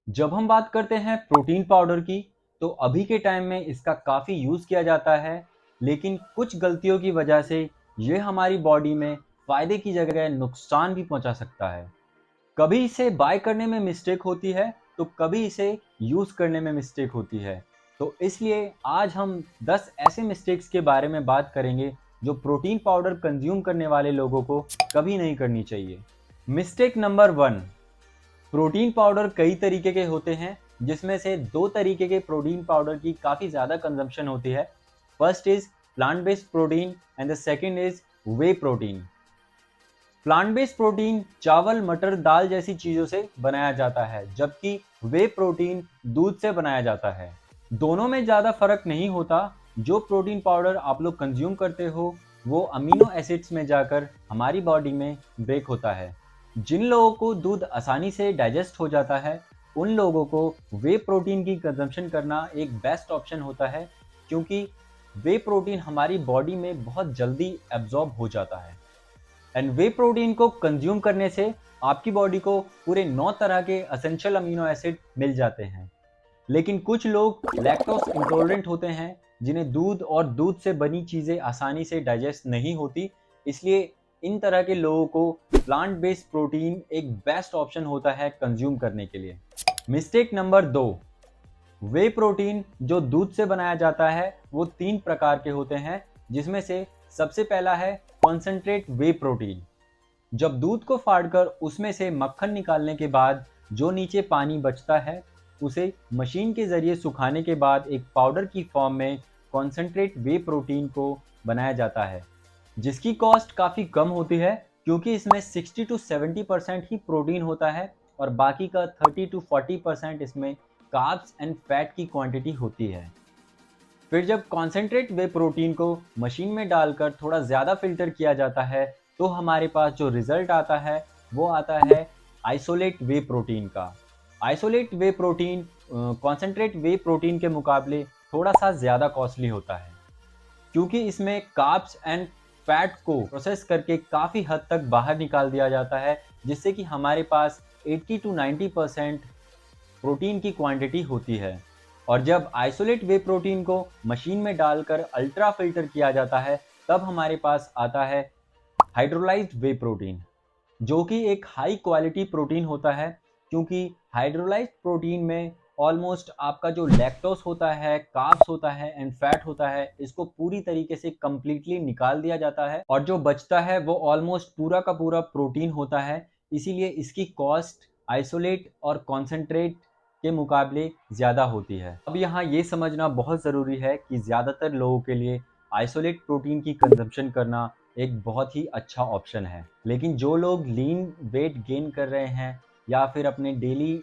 जब हम बात करते हैं प्रोटीन पाउडर की, तो अभी के टाइम में इसका काफ़ी यूज़ किया जाता है, लेकिन कुछ गलतियों की वजह से ये हमारी बॉडी में फ़ायदे की जगह नुकसान भी पहुंचा सकता है। कभी इसे बाय करने में मिस्टेक होती है, तो कभी इसे यूज़ करने में मिस्टेक होती है। तो इसलिए आज हम 10 ऐसे मिस्टेक्स के बारे में बात करेंगे जो प्रोटीन पाउडर कंज्यूम करने वाले लोगों को कभी नहीं करनी चाहिए। मिस्टेक नंबर 1, प्रोटीन पाउडर कई तरीके के होते हैं, जिसमें से दो तरीके के प्रोटीन पाउडर की काफ़ी ज़्यादा कंजम्पशन होती है। First is plant based protein and the second is way protein. Plant based protein चावल, मटर, दाल जैसी चीज़ों से बनाया जाता है, जबकि वे प्रोटीन दूध से बनाया जाता है। दोनों में ज़्यादा फर्क नहीं होता। जो प्रोटीन पाउडर आप लोग कंज्यूम करते हो वो अमीनो एसिड्स में जाकर हमारी बॉडी में ब्रेक होता है। जिन लोगों को दूध आसानी से डाइजेस्ट हो जाता है, उन लोगों को वे प्रोटीन की कंजम्पशन करना एक बेस्ट ऑप्शन होता है, क्योंकि वे प्रोटीन हमारी बॉडी में बहुत जल्दी एब्जॉर्ब हो जाता है। एंड वे प्रोटीन को कंज्यूम करने से आपकी बॉडी को पूरे 9 तरह के एसेंशियल अमीनो एसिड मिल जाते हैं। लेकिन कुछ लोग लैक्टोज इंटॉलरेंट होते हैं, जिन्हें दूध और दूध से बनी चीज़ें आसानी से डाइजेस्ट नहीं होती। इसलिए इन तरह के लोगों को प्लांट बेस्ड प्रोटीन एक बेस्ट ऑप्शन होता है कंज्यूम करने के लिए। मिस्टेक नंबर 2, वे प्रोटीन जो दूध से बनाया जाता है वो 3 प्रकार के होते हैं, जिसमें से सबसे पहला है कॉन्सेंट्रेट वे प्रोटीन। जब दूध को फाड़कर उसमें से मक्खन निकालने के बाद जो नीचे पानी बचता है, उसे मशीन के ज़रिए सुखाने के बाद एक पाउडर की फॉर्म में कॉन्सेंट्रेट वे प्रोटीन को बनाया जाता है, जिसकी कॉस्ट काफ़ी कम होती है, क्योंकि इसमें 60 to 70% ही प्रोटीन होता है और बाकी का 30 to 40% इसमें कार्ब्स एंड फैट की क्वांटिटी होती है। फिर जब कॉन्सेंट्रेट वे प्रोटीन को मशीन में डालकर थोड़ा ज़्यादा फिल्टर किया जाता है, तो हमारे पास जो रिज़ल्ट आता है वो आता है आइसोलेट वे प्रोटीन का। आइसोलेट वे प्रोटीन कॉन्सेंट्रेट वे प्रोटीन के मुकाबले थोड़ा सा ज़्यादा कॉस्टली होता है, क्योंकि इसमें कार्ब्स एंड फैट को प्रोसेस करके काफ़ी हद तक बाहर निकाल दिया जाता है, जिससे कि हमारे पास 80 to 90% प्रोटीन की क्वांटिटी होती है। और जब आइसोलेट वे प्रोटीन को मशीन में डालकर अल्ट्रा फिल्टर किया जाता है, तब हमारे पास आता है हाइड्रोलाइज्ड वे प्रोटीन, जो कि एक हाई क्वालिटी प्रोटीन होता है, क्योंकि हाइड्रोलाइज्ड प्रोटीन में ऑलमोस्ट आपका जो लैक्टोज होता है, कार्ब्स होता है एंड फैट होता है, इसको पूरी तरीके से कंप्लीटली निकाल दिया जाता है और जो बचता है वो ऑलमोस्ट पूरा का पूरा प्रोटीन होता है। इसीलिए इसकी कॉस्ट आइसोलेट और कॉन्सेंट्रेट के मुकाबले ज़्यादा होती है। अब यहाँ ये समझना बहुत ज़रूरी है कि ज़्यादातर लोगों के लिए आइसोलेट प्रोटीन की कंजम्पशन करना एक बहुत ही अच्छा ऑप्शन है, लेकिन जो लोग लीन वेट गेन कर रहे हैं या फिर अपने डेली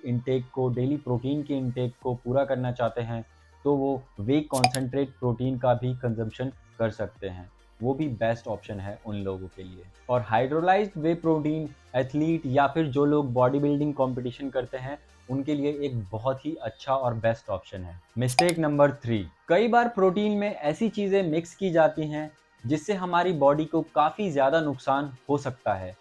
प्रोटीन के इंटेक को पूरा करना चाहते हैं, तो वो वे कॉन्सेंट्रेट प्रोटीन का भी कंजम्पशन कर सकते हैं। वो भी बेस्ट ऑप्शन है उन लोगों के लिए। और हाइड्रोलाइज्ड वे प्रोटीन एथलीट या फिर जो लोग बॉडी बिल्डिंग कॉम्पिटिशन करते हैं, उनके लिए एक बहुत ही अच्छा और बेस्ट ऑप्शन है। मिस्टेक नंबर 3, कई बार प्रोटीन में ऐसी चीज़ें मिक्स की जाती हैं जिससे हमारी बॉडी को काफ़ी ज़्यादा नुकसान हो सकता है।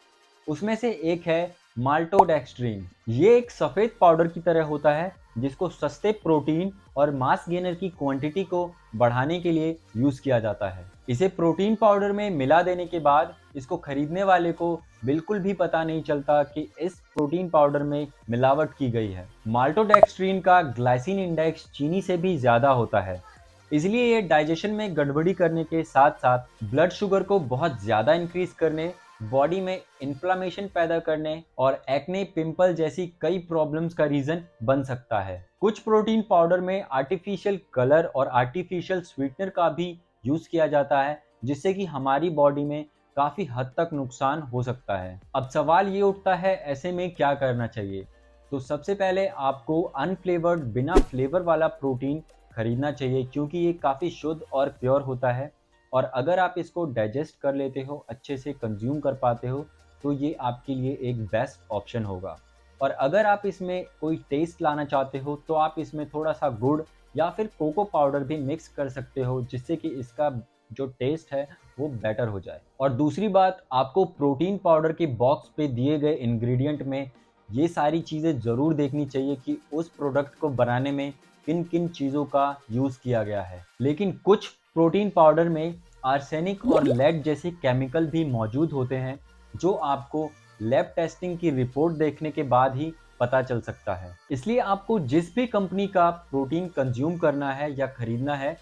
उसमें से एक है माल्टोडेक्स्ट्रीन। ये एक सफ़ेद पाउडर की तरह होता है, जिसको सस्ते प्रोटीन और मास गेनर की क्वांटिटी को बढ़ाने के लिए यूज़ किया जाता है। इसे प्रोटीन पाउडर में मिला देने के बाद इसको खरीदने वाले को बिल्कुल भी पता नहीं चलता कि इस प्रोटीन पाउडर में मिलावट की गई है। माल्टोडेक्स्ट्रीन का ग्लाइसिन इंडेक्स चीनी से भी ज़्यादा होता है, इसलिए ये डाइजेशन में गड़बड़ी करने के साथ साथ ब्लड शुगर को बहुत ज़्यादा इंक्रीज करने, बॉडी में इन्फ्लामेशन पैदा करने और एक्ने, पिंपल जैसी कई प्रॉब्लम्स का रीज़न बन सकता है। कुछ प्रोटीन पाउडर में आर्टिफिशियल कलर और आर्टिफिशियल स्वीटनर का भी यूज़ किया जाता है, जिससे कि हमारी बॉडी में काफ़ी हद तक नुकसान हो सकता है। अब सवाल ये उठता है, ऐसे में क्या करना चाहिए? तो सबसे पहले आपको अनफ्लेवर्ड, बिना फ्लेवर वाला प्रोटीन खरीदना चाहिए, क्योंकि ये काफ़ी शुद्ध और प्योर होता है। और अगर आप इसको डाइजेस्ट कर लेते हो, अच्छे से कंज्यूम कर पाते हो, तो ये आपके लिए एक बेस्ट ऑप्शन होगा। और अगर आप इसमें कोई टेस्ट लाना चाहते हो, तो आप इसमें थोड़ा सा गुड़ या फिर कोको पाउडर भी मिक्स कर सकते हो, जिससे कि इसका जो टेस्ट है वो बेटर हो जाए। और दूसरी बात, आपको प्रोटीन पाउडर के बॉक्स पे दिए गए इंग्रेडिएंट में ये सारी चीज़ें ज़रूर देखनी चाहिए कि उस प्रोडक्ट को बनाने में किन किन चीज़ों का यूज़ किया गया है। लेकिन कुछ प्रोटीन पाउडर में आर्सेनिक और लेड जैसे केमिकल भी मौजूद होते हैं, जो आपको लैब टेस्टिंग की रिपोर्ट देखने के बाद ही पता चल सकता है। इसलिए आपको जिस भी कंपनी का प्रोटीन कंज्यूम करना है या खरीदना है,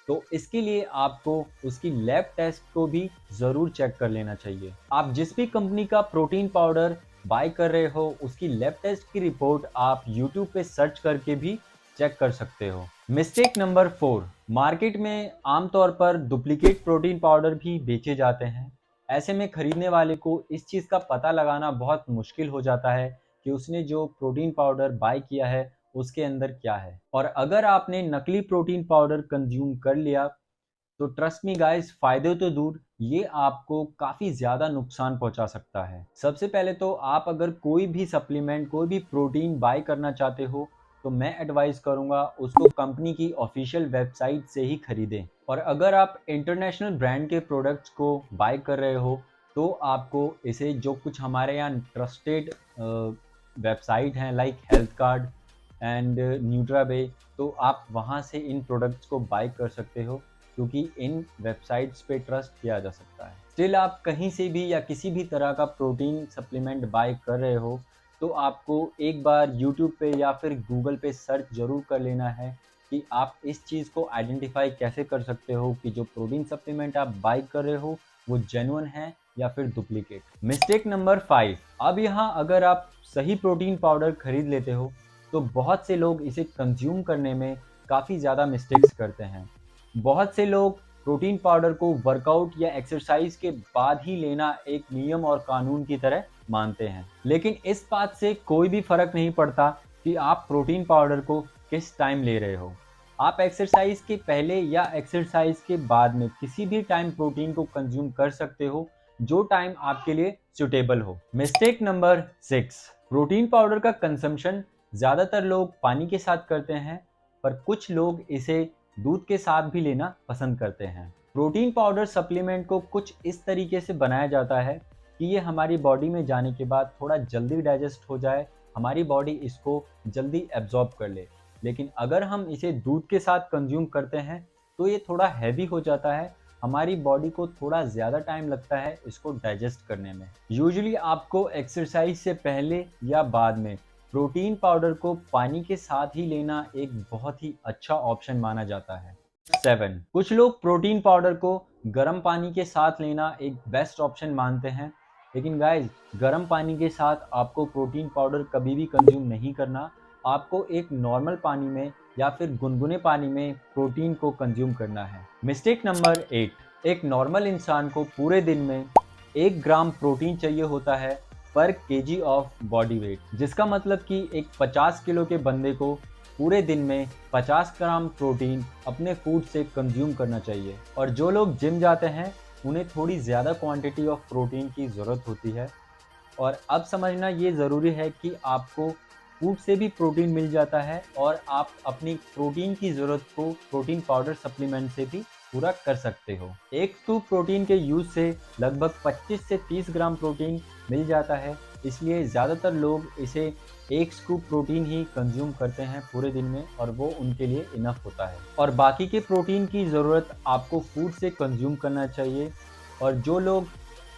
तो इसके लिए आपको उसकी लैब टेस्ट को भी ज़रूर चेक कर लेना चाहिए। आप जिस भी कंपनी का प्रोटीन पाउडर बाय कर रहे हो, उसकी लैब टेस्ट की रिपोर्ट आप यूट्यूब पे सर्च करके भी चेक कर सकते हो। मिस्टेक नंबर 4, मार्केट में आमतौर पर डुप्लीकेट प्रोटीन पाउडर भी बेचे जाते हैं। ऐसे में खरीदने वाले को इस चीज़ का पता लगाना बहुत मुश्किल हो जाता है कि उसने जो प्रोटीन पाउडर बाय किया है उसके अंदर क्या है। और अगर आपने नकली प्रोटीन पाउडर कंज्यूम कर लिया, तो ट्रस्ट मी गाइस, फायदे तो दूर, ये आपको काफ़ी ज़्यादा नुकसान पहुंचा सकता है। सबसे पहले तो आप अगर कोई भी सप्लीमेंट, कोई भी प्रोटीन बाय करना चाहते हो, तो मैं एडवाइस करूंगा उसको कंपनी की ऑफिशियल वेबसाइट से ही खरीदें। और अगर आप इंटरनेशनल ब्रांड के प्रोडक्ट्स को बाय कर रहे हो, तो आपको इसे जो कुछ हमारे यहाँ ट्रस्टेड वेबसाइट हैं like health card and Nutrabay, तो आप वहाँ से इन प्रोडक्ट्स को बाय कर सकते हो, क्योंकि इन वेबसाइट्स पे ट्रस्ट किया जा सकता है। स्टिल आप कहीं से भी या किसी भी तरह का प्रोटीन सप्लीमेंट बाय कर रहे हो, तो आपको एक बार यूट्यूब पे या फिर गूगल पे सर्च ज़रूर कर लेना है कि आप इस चीज़ को आइडेंटिफाई कैसे कर सकते हो कि जो प्रोटीन सप्लीमेंट आप बाय कर रहे हो वो जेन्युइन है या फिर डुप्लीकेट। मिस्टेक नंबर 5, अब यहाँ अगर आप सही प्रोटीन पाउडर खरीद लेते हो, तो बहुत से लोग इसे कंज्यूम करने में काफ़ी ज़्यादा मिस्टेक्स करते हैं। बहुत से लोग प्रोटीन पाउडर को वर्कआउट या एक्सरसाइज के बाद ही लेना एक नियम और कानून की तरह मानते हैं, लेकिन इस बात से कोई भी फर्क नहीं पड़ता कि आप प्रोटीन पाउडर को किस टाइम ले रहे हो। आप एक्सरसाइज के पहले या एक्सरसाइज के बाद में किसी भी टाइम प्रोटीन को कंज्यूम कर सकते हो, जो टाइम आपके लिए सुटेबल हो। मिस्टेक नंबर 6, प्रोटीन पाउडर का कंजम्पशन ज़्यादातर लोग पानी के साथ करते हैं, पर कुछ लोग इसे दूध के साथ भी लेना पसंद करते हैं। प्रोटीन पाउडर सप्लीमेंट को कुछ इस तरीके से बनाया जाता है कि ये हमारी बॉडी में जाने के बाद थोड़ा जल्दी डाइजेस्ट हो जाए, हमारी बॉडी इसको जल्दी एब्जॉर्ब कर ले। लेकिन अगर हम इसे दूध के साथ कंज्यूम करते हैं, तो ये थोड़ा हैवी हो जाता है, हमारी बॉडी को थोड़ा ज़्यादा टाइम लगता है इसको डाइजेस्ट करने में। यूजुअली आपको एक्सरसाइज से पहले या बाद में प्रोटीन पाउडर को पानी के साथ ही लेना एक बहुत ही अच्छा ऑप्शन माना जाता है। 7, कुछ लोग प्रोटीन पाउडर को गर्म पानी के साथ लेना एक बेस्ट ऑप्शन मानते हैं, लेकिन गाइज, गर्म पानी के साथ आपको प्रोटीन पाउडर कभी भी कंज्यूम नहीं करना। आपको एक नॉर्मल पानी में या फिर गुनगुने पानी में प्रोटीन को कंज्यूम करना है। मिस्टेक नंबर 8, एक नॉर्मल इंसान को पूरे दिन में 1 ग्राम प्रोटीन चाहिए होता है पर केजी ऑफ बॉडी वेट, जिसका मतलब कि एक 50 किलो के बंदे को पूरे दिन में 50 ग्राम प्रोटीन अपने फूड से कंज्यूम करना चाहिए। और जो लोग जिम जाते हैं उन्हें थोड़ी ज़्यादा क्वांटिटी ऑफ प्रोटीन की ज़रूरत होती है। और अब समझना ये ज़रूरी है कि आपको फूड से भी प्रोटीन मिल जाता है और आप अपनी प्रोटीन की ज़रूरत को प्रोटीन पाउडर सप्लीमेंट से भी पूरा कर सकते हो। एक स्कूप प्रोटीन के यूज़ से लगभग 25 से 30 ग्राम प्रोटीन मिल जाता है, इसलिए ज़्यादातर लोग इसे एक स्कूप प्रोटीन ही कंज्यूम करते हैं पूरे दिन में, और वो उनके लिए इनफ होता है। और बाकी के प्रोटीन की ज़रूरत आपको फूड से कंज्यूम करना चाहिए। और जो लोग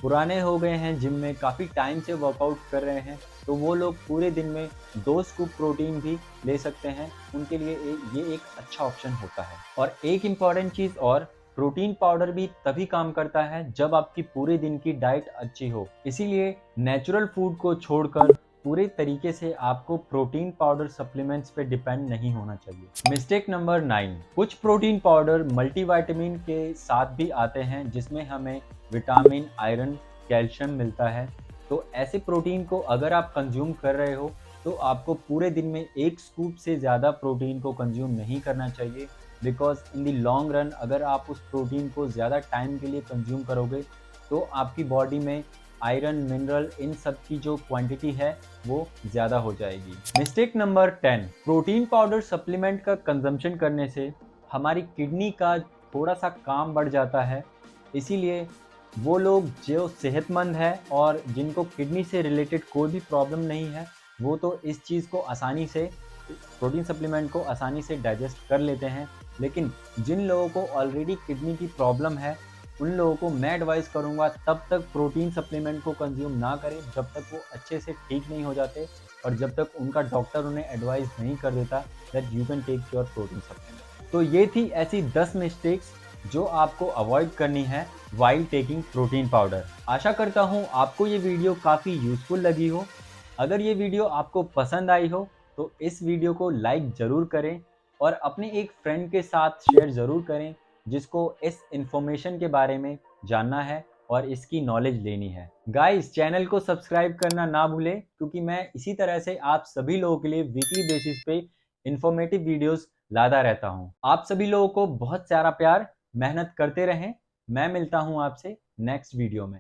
पुराने हो गए हैं, जिम में काफ़ी टाइम से वर्कआउट कर रहे हैं, तो वो लोग पूरे दिन में 2 स्कूप प्रोटीन भी ले सकते हैं, उनके लिए ये एक अच्छा ऑप्शन होता है। और एक इम्पॉर्टेंट चीज़ और, प्रोटीन पाउडर भी तभी काम करता है जब आपकी पूरे दिन की डाइट अच्छी हो, इसीलिए नेचुरल फूड को छोड़कर पूरे तरीके से आपको प्रोटीन पाउडर सप्लीमेंट्स पे डिपेंड नहीं होना चाहिए। मिस्टेक नंबर 9, कुछ प्रोटीन पाउडर मल्टीविटामिन के साथ भी आते हैं, जिसमें हमें विटामिन, आयरन, कैल्शियम मिलता है। तो ऐसे प्रोटीन को अगर आप कंज्यूम कर रहे हो, तो आपको पूरे दिन में 1 स्कूप से ज़्यादा प्रोटीन को कंज्यूम नहीं करना चाहिए, because in the long run अगर आप उस प्रोटीन को ज़्यादा टाइम के लिए कंज्यूम करोगे, तो आपकी बॉडी में आयरन, मिनरल, इन सब की जो क्वांटिटी है वो ज़्यादा हो जाएगी। Mistake number 10, protein powder supplement का कंजम्पशन करने से हमारी किडनी का थोड़ा सा काम बढ़ जाता है, इसीलिए वो लोग जो सेहतमंद है और जिनको किडनी से रिलेटेड कोई भी प्रॉब्लम नहीं है, वो तो इस चीज़ को आसानी से, प्रोटीन सप्लीमेंट को आसानी से डाइजेस्ट कर लेते हैं। लेकिन जिन लोगों को ऑलरेडी किडनी की प्रॉब्लम है, उन लोगों को मैं एडवाइस करूँगा तब तक प्रोटीन सप्लीमेंट को कंज्यूम ना करें जब तक वो अच्छे से ठीक नहीं हो जाते, और जब तक उनका डॉक्टर उन्हें एडवाइस नहीं कर देता that you can take your protein supplement. तो ये थी ऐसी 10 मिस्टेक्स जो आपको अवॉइड करनी है वाइल टेकिंग प्रोटीन पाउडर। आशा करता हूँ आपको ये वीडियो काफ़ी यूजफुल लगी हो। अगर ये वीडियो आपको पसंद आई हो तो इस वीडियो को लाइक ज़रूर करें और अपने एक फ्रेंड के साथ शेयर ज़रूर करें जिसको इस इंफॉर्मेशन के बारे में जानना है और इसकी नॉलेज लेनी है। गाइस, चैनल को सब्सक्राइब करना ना भूलें क्योंकि मैं इसी तरह से आप सभी लोगों के लिए वीकली बेसिस पे इंफॉर्मेटिव वीडियोस लाता रहता हूँ। आप सभी लोगों को बहुत सारा प्यार, मेहनत करते रहें। मैं मिलता हूँ आपसे नेक्स्ट वीडियो में।